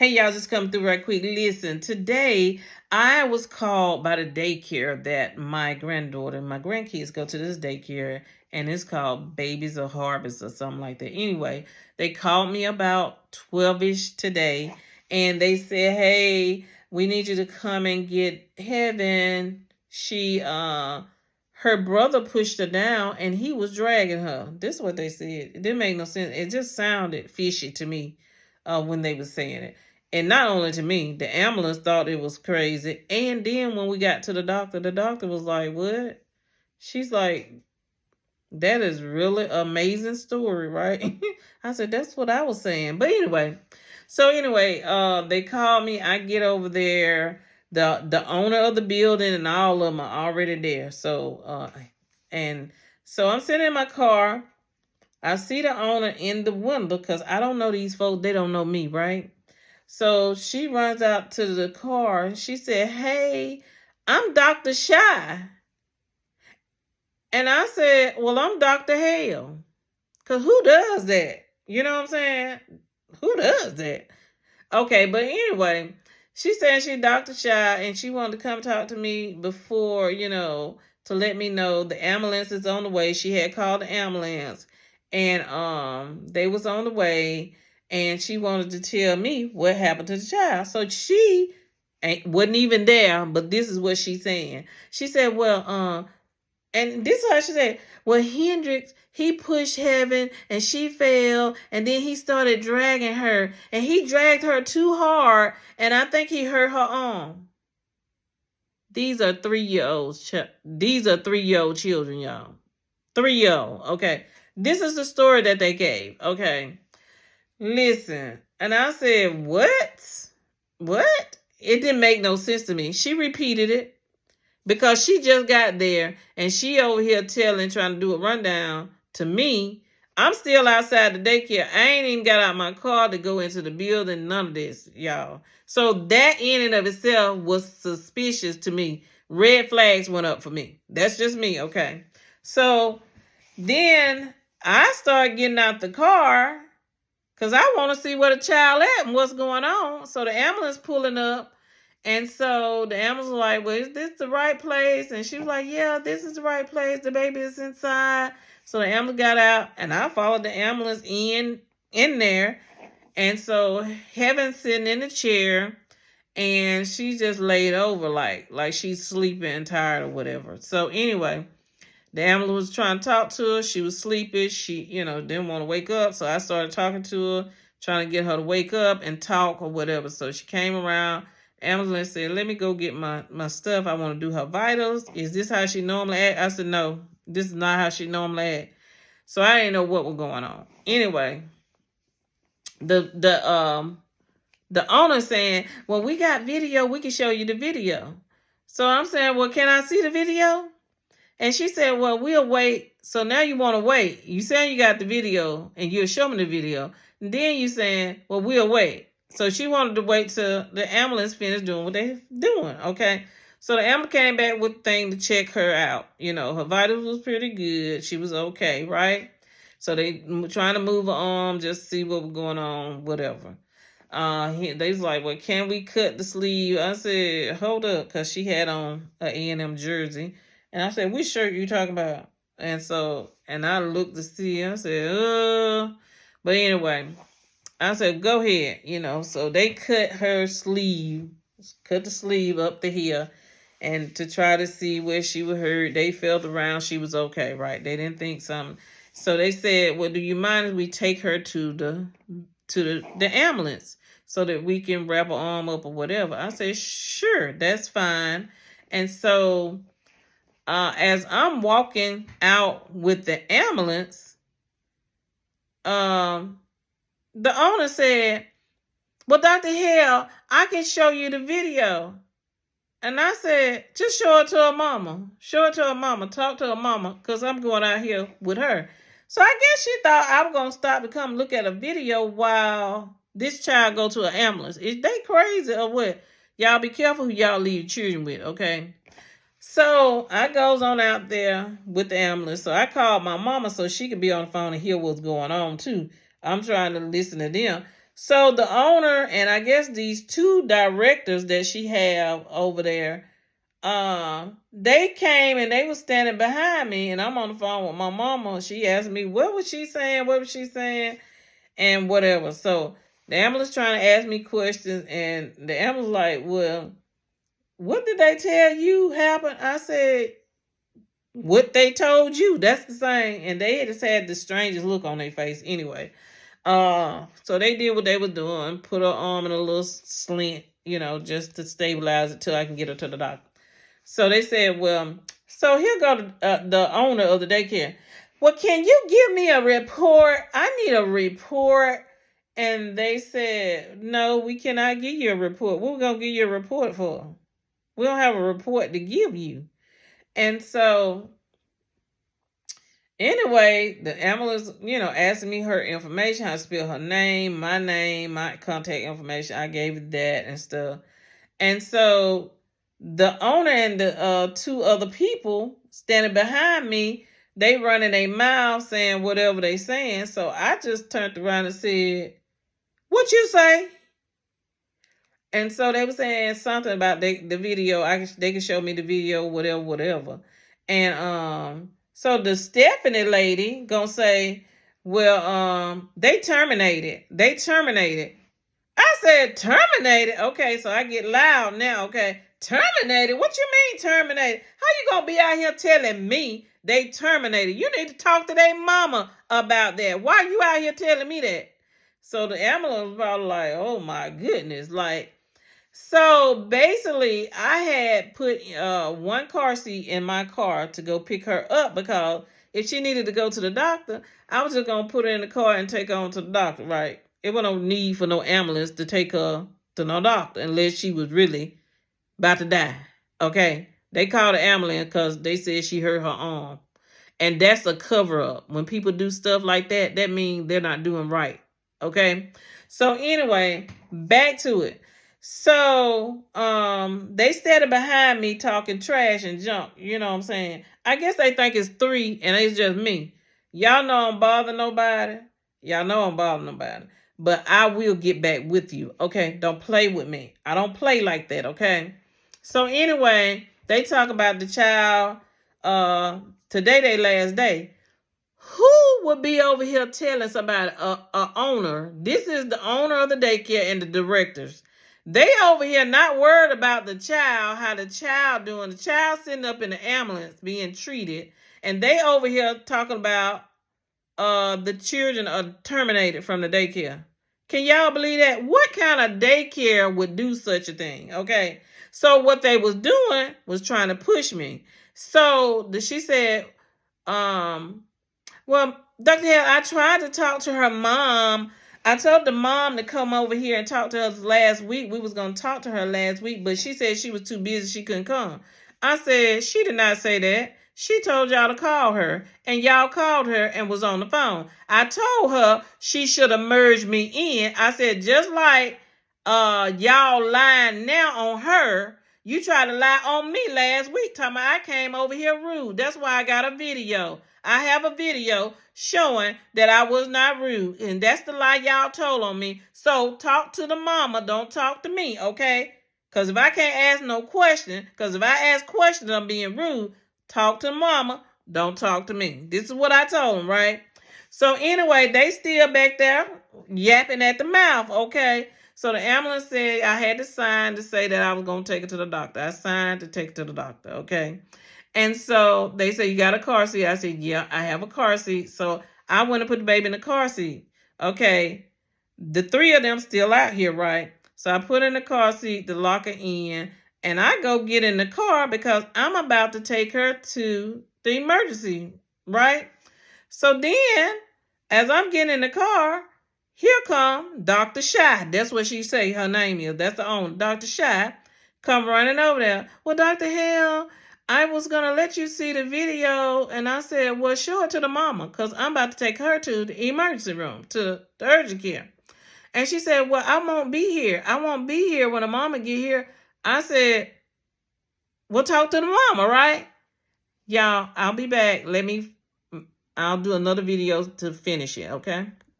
Hey, y'all, just come through right quick. Listen, today I was called by the daycare that my granddaughter and my grandkids go to this daycare, and it's called Babies of Harvest or something like that. Anyway, they called me about 12-ish today, and they said, hey, we need you to come and get Heaven. Her brother pushed her down, and he was dragging her. This is what they said. It didn't make no sense. It just sounded fishy to me when they were saying it. And not only to me, the ambulance thought it was crazy. And then when we got to the doctor was like, what? She's like, that is really amazing story, right? I said, that's what I was saying. But anyway, they called me. I get over there. The owner of the building and all of them are already there. So I'm sitting in my car. I see the owner in the window because I don't know these folks. They don't know me, right? So she runs out to the car and she said, hey, I'm Dr. Shy. And I said, well, I'm Dr. Hale. Because who does that? You know what I'm saying? Who does that? Okay, but anyway, she said she's Dr. Shy and she wanted to come talk to me before, to let me know the ambulance is on the way. She had called the ambulance and they was on the way. And she wanted to tell me what happened to the child. So she wasn't even there, but this is what she's saying. She said, well, and this is how she said, well, Hendrix, he pushed Heaven and she fell. And then he started dragging her. And he dragged her too hard. And I think he hurt her arm. These are 3-year-olds. These are 3-year-old children, y'all. 3-year-old. Okay. This is the story that they gave. Okay. Listen, and I said, what? What? It didn't make no sense to me. She repeated it because she just got there and she over here trying to do a rundown to me. I'm still outside the daycare. I ain't even got out my car to go into the building. None of this, y'all. So that in and of itself was suspicious to me. Red flags went up for me. That's just me, okay? So then I started getting out the car because I want to see where the child at and what's going on. So the ambulance pulling up. And so the ambulance was like, well, is this the right place? And she was like, yeah, this is the right place. The baby is inside. So the ambulance got out and I followed the ambulance in there. And so Heaven's sitting in the chair and she just laid over like she's sleeping and tired or whatever. So anyway, the ambulance was trying to talk to her. She was sleepy. She, didn't want to wake up. So I started talking to her, trying to get her to wake up and talk or whatever. So she came around. The ambulance said, let me go get my stuff. I want to do her vitals. Is this how she normally act? I said, no, this is not how she normally act. So I didn't know what was going on. Anyway, the owner saying, well, we got video. We can show you the video. So I'm saying, well, can I see the video? And she said, well, we'll wait. So now you want to wait. You saying you got the video and you'll show me the video. And then you saying, well, we'll wait. So she wanted to wait till the ambulance finished doing what they're doing. Okay. So the ambulance came back with a thing to check her out. Her vitals was pretty good. She was okay, right? So they trying to move her arm, just see what was going on, whatever. They was like, well, can we cut the sleeve? I said, hold up, because she had on an A&M jersey. And I said, which shirt you talking about? And I looked to see, I said, but anyway, I said, go ahead, So they cut her sleeve, cut the sleeve up to here, and to try to see where she was hurt. They felt around, she was okay, right? They didn't think something. So they said, well, do you mind if we take her to the ambulance so that we can wrap her arm up or whatever? I said, sure, that's fine. And so as I'm walking out with the ambulance, the owner said, well, Dr. Hale, I can show you the video. And I said, just show it to her mama. Show it to her mama. Talk to her mama because I'm going out here with her. So I guess she thought I was going to stop to come look at a video while this child go to an ambulance. Is they crazy or what? Y'all be careful who y'all leave children with, okay? So I goes on out there with the ambulance. So I called my mama so she could be on the phone and hear what's going on too. I'm trying to listen to them. So the owner and I guess these two directors that she have over there, they came and they was standing behind me, and I'm on the phone with my mama. She asked me, what was she saying? What was she saying? And whatever. So the ambulance trying to ask me questions, and the ambulance like, well, what did they tell you happened? I said, what they told you. That's the same. And they just had the strangest look on their face anyway. So they did what they were doing, put her arm in a little slant, just to stabilize it till I can get her to the doctor. So they said, well, so here go the owner of the daycare. Well, can you give me a report? I need a report. And they said, no, we cannot give you a report. What we going to give you a report for? We don't have a report to give you. And so anyway, the ambulance, asking me her information, how to spell her name, my contact information. I gave that and stuff. And so the owner and the two other people standing behind me, they running their mouth saying whatever they saying. So I just turned around and said, what you say? And so they were saying something about the video. They could show me the video, whatever. And so the Stephanie lady gonna say, well, they terminated. I said, terminated? Okay, so I get loud now, okay. Terminated? What you mean terminated? How you gonna be out here telling me they terminated? You need to talk to their mama about that. Why you out here telling me that? So the ambulance was probably like, oh my goodness. So basically I had put one car seat in my car to go pick her up, because if she needed to go to the doctor, I was just gonna put her in the car and take her on to the doctor, right? It was no need for no ambulance to take her to no doctor unless she was really about to die. Okay? They called the ambulance because they said she hurt her arm. And that's a cover-up. When people do stuff like that, that means they're not doing right. Okay? So anyway, back to it. So they standing behind me talking trash and junk. You know what I'm saying? I guess they think it's three and it's just me. Y'all know I'm bothering nobody. But I will get back with you, okay? Don't play with me. I don't play like that, okay? So anyway, they talk about the child. Today they last day. Who would be over here telling somebody, a owner? This is the owner of the daycare and the directors. They over here not worried about the child, how the child doing. The child sitting up in the ambulance being treated. And they over here talking about the children are terminated from the daycare. Can y'all believe that? What kind of daycare would do such a thing? Okay. So what they was doing was trying to push me. So she said, well, Dr. Hill, I tried to talk to her mom. I told the mom to come over here and talk to us last week. We was going to talk to her last week, but she said she was too busy. She couldn't come. I said, she did not say that. She told y'all to call her, and y'all called her and was on the phone. I told her she should have merged me in. I said, just like y'all lying now on her, you tried to lie on me last week, talking about I came over here rude. That's why I got a video. I have a video showing that I was not rude, and that's the lie y'all told on me. So talk to the mama. Don't talk to me, okay? Because if I can't ask no question, because if I ask questions, I'm being rude. Talk to mama. Don't talk to me. This is what I told them, right? So anyway, they still back there yapping at the mouth, okay? So the ambulance said I had to sign to say that I was going to take her to the doctor. I signed to take her to the doctor, okay? And so they said, you got a car seat? I said, yeah, I have a car seat. So I went and put the baby in the car seat. Okay, the three of them still out here, right? So I put in the car seat to lock her in. And I go get in the car because I'm about to take her to the emergency, right? So then, as I'm getting in the car, here come Dr. Shy. That's what she say her name is. That's the owner. Dr. Shy come running over there. Well, Dr. Hale, I was going to let you see the video. And I said, well, show it to the mama because I'm about to take her to the emergency room, to the urgent care. And she said, well, I won't be here. I won't be here when the mama get here. I said, we'll talk to the mama, right? Y'all, I'll be back. I'll do another video to finish it, okay?